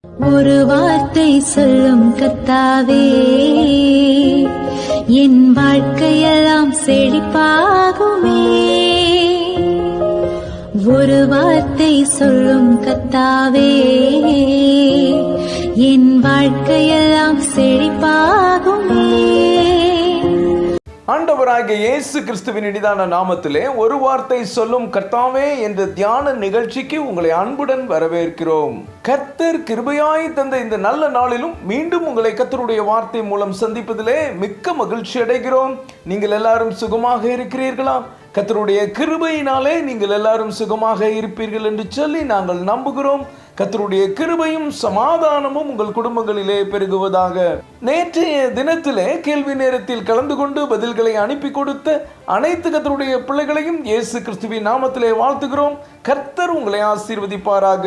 ஒரு வார்த்தை சொல்லும் கர்த்தாவே, என் வாழ்க்கையெல்லாம் செழிப்பாகுமே. ஒரு வார்த்தை சொல்லும் கர்த்தாவே, என் வாழ்க்கையெல்லாம் செழிப்பாகுமே. ஆண்டவராகிய இயேசு கிறிஸ்துவின் இனிதான நாமத்திலே ஒரு வார்த்தை சொல்லும் கர்த்தாவே என்ற தியான நிகழ்ச்சிக்கு உங்களை அன்புடன் வரவேற்கிறோம். கர்த்தர் கிருபையாய் தந்த இந்த நல்ல நாளிலும் மீண்டும் உங்களை கர்த்தருடைய வார்த்தை மூலம் சந்திப்பதிலே மிக்க மகிழ்ச்சி அடைகிறோம். நீங்கள் எல்லாரும் சுகமாக இருக்கிறீர்களா? கர்த்தருடைய கிருபையினாலே நீங்கள் எல்லாரும் சுகமாக இருப்பீர்கள் என்று சொல்லி நாங்கள் நம்புகிறோம். கர்த்தருடைய கிருபையும் சமாதானமும் உங்கள் குடும்பங்களிலே பெருகுவதாக. நேற்றைய தினத்திலே கேள்வி நேரத்தில் கலந்து கொண்டு பதில்களை அனுப்பி கொடுத்த அனைத்து கர்த்தருடைய பிள்ளைகளையும் இயேசு கிறிஸ்துவின் நாமத்திலே வாழ்த்துகிறோம். கர்த்தர் உங்களை ஆசீர்வதிப்பாராக.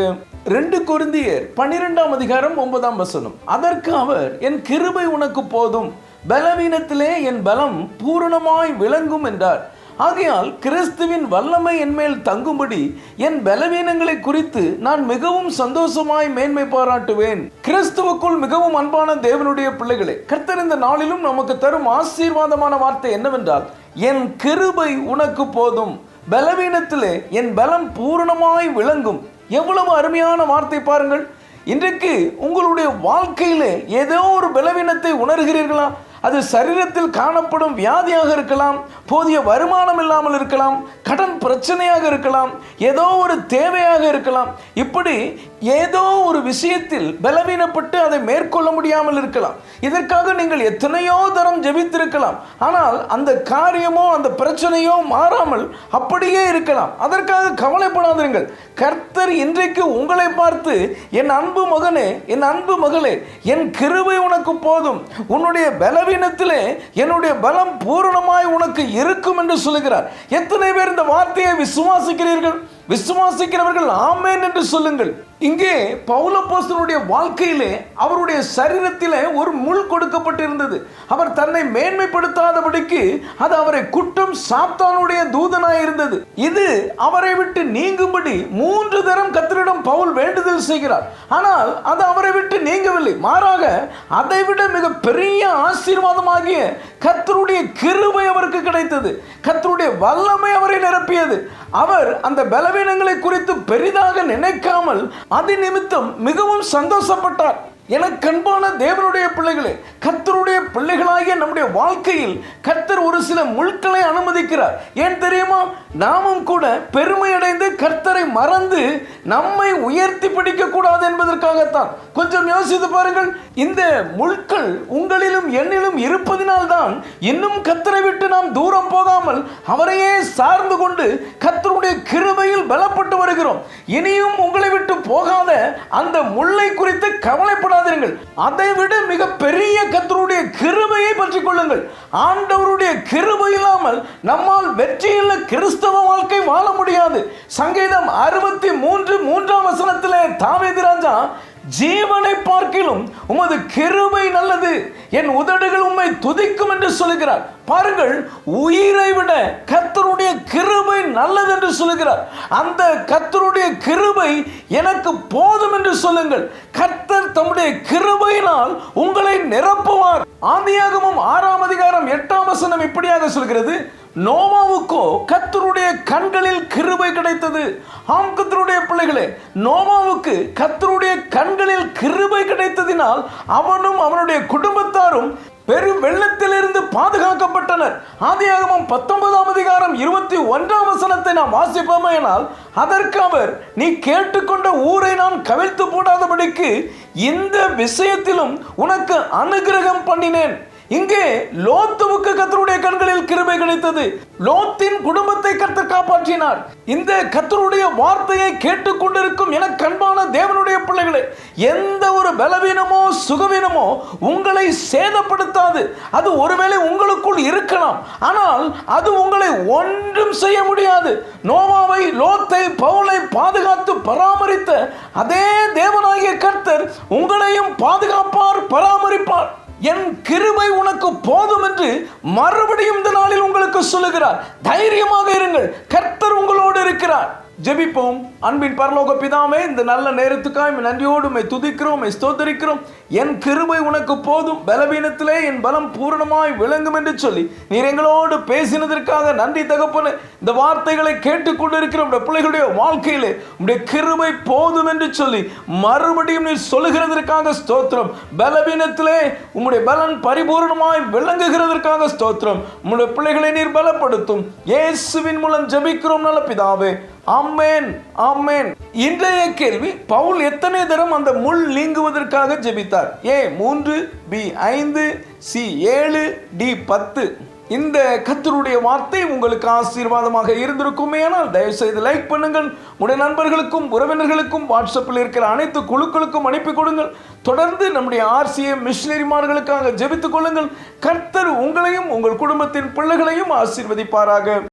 2 கொரிந்தியர் 12ஆம் அதிகாரம் 9ஆம் வசனம். அதற்கு அவர், என் கிருபை உனக்கு போதும், பலவீனத்திலே என் பலம் பூரணமாய் விளங்கும் என்றார். ஆகையால் கிறிஸ்துவின் வல்லமை என்மேல் தங்கும்படி என் பலவீனங்களை குறித்து நான் மிகவும் சந்தோஷமாய் மேன்மை பாராட்டுவேன். கிறிஸ்துவுக்குள் மிகவும் அன்பான தேவனுடைய பிள்ளைகளே, கர்த்தர் இந்த நாளிலும் நமக்கு தரும் ஆசீர்வாதமான வார்த்தை என்னவென்றால், என் கிருபை உனக்கு போதும், பலவீனத்திலே என் பலம் பூரணமாய் விளங்கும். எவ்வளவு அருமையான வார்த்தை பாருங்கள். இன்றைக்கு உங்களுடைய வாழ்க்கையிலே ஏதோ ஒரு பலவீனத்தை உணர்கிறீர்களா? அது சரீரத்தில் காணப்படும் வியாதியாக இருக்கலாம், போதிய வருமானம் இல்லாமல் இருக்கலாம், கடன் பிரச்சனையாக இருக்கலாம், ஏதோ ஒரு தேவையாக இருக்கலாம். இப்படி ஏதோ ஒரு விஷயத்தில் பலவீனப்பட்டு அதை மேற்கொள்ள முடியாமல் இருக்கலாம். இதற்காக நீங்கள் எத்தனையோ தரம் ஜெபித்திருக்கலாம். ஆனால் அந்த காரியமோ அந்த பிரச்சனையோ மாறாமல் அப்படியே இருக்கலாம். அதற்காக கவலைப்படாதீர்கள். கர்த்தர் இன்றைக்கு உங்களை பார்த்து, என் அன்பு மகனே, என் அன்பு மகளே, என் கிருபை உனக்கு போதும், உன்னுடைய பலவீனத்திலே என்னுடைய பலம் பூரணமாய் உனக்கு இருக்கும் என்று சொல்லுகிறார். எத்தனை பேர் இந்த வார்த்தையை விசுவாசிக்கிறீர்கள்? விசுவாசிக்கிறவர்கள் ஆமென் என்று சொல்லுங்கள். இங்கே பவுல் அப்போஸ்தலனுடைய வாழ்க்கையிலே அவருடைய சரீரத்திலே ஒரு முள் கொடுக்கப்பட்டிருந்தது. அவர் தன்னை மேன்மைப்படுத்தாதபடிக்கு அது அவரை குட்டும் சாத்தானுடைய தூதனாய் இருந்தது. இது அவரை விட்டு நீங்கும்படி 3 தரம் கர்த்தரிடம் பவுல் வேண்டுதல் செய்கிறார். ஆனால் அது அவரை விட்டு நீங்கவில்லை. மாறாக அதை விட மிக பெரிய ஆசீர்வாதமாகிய கர்த்தருடைய கிருபை அவருக்கு கிடைத்தது. கர்த்தருடைய வல்லமை அவரை நிரப்பியது. அவர் அந்த பலவீனங்களை குறித்து பெரிதாக நினைக்காமல் அது நிமித்தம் மிகவும் சந்தோஷப்பட்டார். எனக்கு அன்பான தேவனுடைய பிள்ளைகளே, கர்த்தருடைய பிள்ளைகளாகிய நம்முடைய வாழ்க்கையில் கர்த்தர் ஒரு சில முள்களை அனுமதிக்கிறார். ஏன் தெரியுமா? நாமும் கூட பெருமை அடைந்து கர்த்தரை மறந்து நம்மை உயர்த்தி பிடிக்க கூடாது என்பதற்காகத்தான். கொஞ்சம் யோசித்து பாருங்கள். இந்த முள்கள் உங்களிலும் என்னிலும் இருப்பதினால்தான் இன்னும் கர்த்தரை விட்டு நாம் தூரம் போகாமல் அவரையே சார்ந்து கொண்டு கர்த்தருடைய கிருபையில் பலப்பட்டு வருகிறோம். இனியும் உங்களை விட்டு போகாத அந்த முள்ளை குறித்து கவலைப்படாதீர்கள். அதை விட மிக பெரிய கர்த்தருடைய கிருபையை பற்றிக் கொள்ளுங்கள். ஆண்டவருடைய கிருபை இல்லாமல் நம்மால் வெற்றியுள்ள கிறிஸ்தவ வாழ்க்கை வாழ முடியாது. சங்கீதம் 63:3ஆம் வசனத்திலே தாவீது ராஜா, ஜீவனை பார்க்கிலும் உமது கிருபை நல்லது, என் உதடுகள் உம்மை துதிக்கும் என்று சொல்லுகிறார். பாருங்கள், உயிரை விட கர்த்தருடைய கிருபை நல்லது என்று சொல்லுகிறார். அந்த கர்த்தருடைய கிருபை எனக்கு போதும் என்று சொல்லுங்கள். கர்த்தர் தம்முடைய கிருபையினால் உங்களை நிரப்புவார். ஆதியாகமம் 6ஆம் அதிகாரம் 8ஆம் வசனம் இப்படியாக சொல்கிறது, நோவாவுக்கோ கர்த்தருடைய கண்களில் கிருபை கிடைத்தது. ஆம் கர்த்தருடைய பிள்ளைகளே, நோவாவுக்கு கர்த்தருடைய கண்களில் கிருபை கிடைத்ததினால் அவனும் அவனுடைய குடும்பத்தாரும் பெரும் வெள்ளத்திலிருந்து பாதுகாக்கப்பட்டனர். ஆதியாகமம் 19ஆம் அதிகாரம் 21ஆம் வசனத்தை நாம் வாசிப்போமேயானால், அதற்கு அவர், நீ கேட்டுக்கொண்ட ஊரை நான் கவிழ்த்து போடாதபடிக்கு இந்த விஷயத்திலும் உனக்கு அனுகிரகம் பண்ணினேன். இங்கே லோத்துவுக்கு கர்த்தருடைய கண்களில் கிருபை கிடைத்தது. லோத்தின் குடும்பத்தை கர்த்தர் காப்பாற்றினார். இந்த கர்த்தருடைய வார்த்தையை கேட்டுக்கொண்டிருக்கும் எனக்கு அன்பான தேவனுடைய பிள்ளைகளே, எந்த ஒரு பலவீனமோ சுகவீனமோ உங்களை சேதப்படுத்தாது. அது ஒருவேளை உங்களுக்குள் இருக்கலாம், ஆனால் அது உங்களை ஒன்றும் செய்ய முடியாது. நோவாவை, லோத்தை, பவுலை பாதுகாத்து பராமரித்த அதே தேவனாகிய கர்த்தர் உங்களையும் பாதுகாப்பார், பராமரிப்பார். என் கிருபை உனக்கு போதும் என்று மறுபடியும் இந்த நாளில் உங்களுக்கு சொல்லுகிறார். தைரியமாக இருங்கள், கர்த்தர் உங்களோடு இருக்கிறார். ஜெபிப்போம். அன்பின் பரலோக பிதாவே, இந்த நல்ல நேரத்துக்காய் நன்றியோடு உம்மை துதிக்கிறோம், உம்மை ஸ்தோத்தரிக்கிறோம். என் கிருபை உனக்கு போதும், பலவீனத்திலே என் பலம் பூரணமாய் விளங்கும் என்று சொல்லி நீர் எங்களோடு பேசினதற்காக நன்றி தகப்பனே. இந்த வார்த்தைகளை கேட்டுக்கொண்டிருக்கிற உடைய பிள்ளைகளுடைய வாழ்க்கையிலே உடைய கிருபை போதும் என்று சொல்லி மறுபடியும் நீர் சொல்லுகிறதற்காக ஸ்தோத்திரம். பலவீனத்திலே உம்முடைய பலன் பரிபூர்ணமாய் விளங்குகிறதற்காக ஸ்தோத்திரம். உம்முடைய பிள்ளைகளை நீர் பலப்படுத்தும். இயேசுவின் மூலம் ஜெபிக்கிறோம் நல்ல பிதாவே. ஆமென், ஆமென். இன்றைய கேள்வி, பவுல் எத்தனை தரம் அந்த முள் நீங்குவதற்காக ஜெபித்தார்? A 3, B 5, C 7, D 10. இந்த கர்த்தருடைய வார்த்தை உங்களுக்கு ஆசீர்வாதமாக இருந்திருக்குமே. ஆனால் தயவு செய்து லைக் பண்ணுங்கள். உடைய நண்பர்களுக்கும் உறவினர்களுக்கும் வாட்ஸ்அப்பில் இருக்கிற அனைத்து குழுக்களுக்கும் அனுப்பி கொடுங்கள். தொடர்ந்து நம்முடைய RCM மிஷனரிமார்களுக்காக ஜெபித்துக் கொள்ளுங்கள். கர்த்தர் உங்களையும் உங்கள் குடும்பத்தின் பிள்ளைகளையும் ஆசீர்வதிப்பாராக.